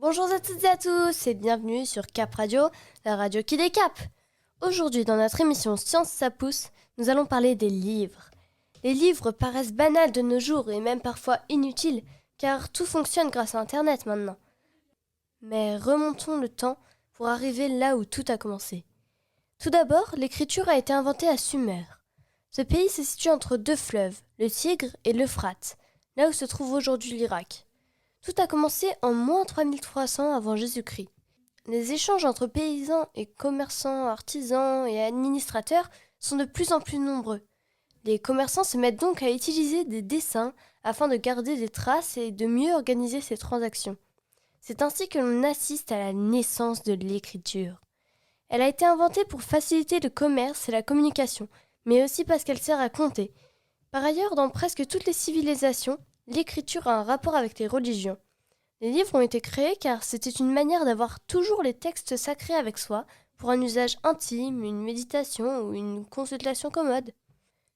Bonjour à toutes et à tous et bienvenue sur Cap Radio, la radio qui décape. Aujourd'hui dans notre émission Science ça pousse, nous allons parler des livres. Les livres paraissent banals de nos jours et même parfois inutiles car tout fonctionne grâce à Internet maintenant. Mais remontons le temps pour arriver là où tout a commencé. Tout d'abord, l'écriture a été inventée à Sumer. Ce pays se situe entre deux fleuves, le Tigre et l'Euphrate, là où se trouve aujourd'hui l'Irak. Tout a commencé en moins 3300 avant Jésus-Christ. Les échanges entre paysans et commerçants, artisans et administrateurs sont de plus en plus nombreux. Les commerçants se mettent donc à utiliser des dessins afin de garder des traces et de mieux organiser ces transactions. C'est ainsi que l'on assiste à la naissance de l'écriture. Elle a été inventée pour faciliter le commerce et la communication, mais aussi parce qu'elle sert à compter. Par ailleurs, dans presque toutes les civilisations, l'écriture a un rapport avec les religions. Les livres ont été créés car c'était une manière d'avoir toujours les textes sacrés avec soi pour un usage intime, une méditation ou une consultation commode.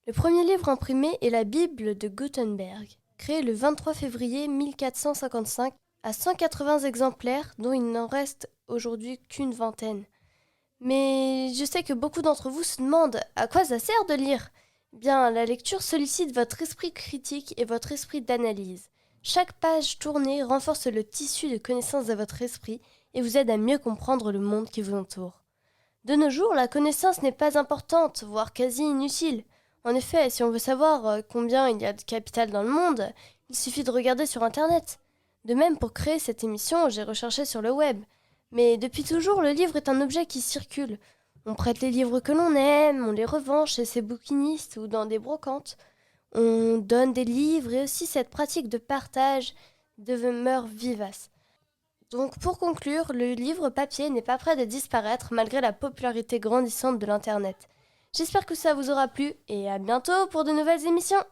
Le premier livre imprimé est la Bible de Gutenberg, créée le 23 février 1455 à 180 exemplaires dont il n'en reste aujourd'hui qu'une vingtaine. Mais je sais que beaucoup d'entre vous se demandent à quoi ça sert de lire. Bien, la lecture sollicite votre esprit critique et votre esprit d'analyse. Chaque page tournée renforce le tissu de connaissances de votre esprit et vous aide à mieux comprendre le monde qui vous entoure. De nos jours, la connaissance n'est pas importante, voire quasi inutile. En effet, si on veut savoir combien il y a de capital dans le monde, il suffit de regarder sur Internet. De même, pour créer cette émission, j'ai recherché sur le web. Mais depuis toujours, le livre est un objet qui circule. On prête les livres que l'on aime, on les revend chez ses bouquinistes ou dans des brocantes. On donne des livres et aussi cette pratique de partage demeure vivace. Donc pour conclure, le livre papier n'est pas prêt de disparaître malgré la popularité grandissante de l'Internet. J'espère que ça vous aura plu et à bientôt pour de nouvelles émissions.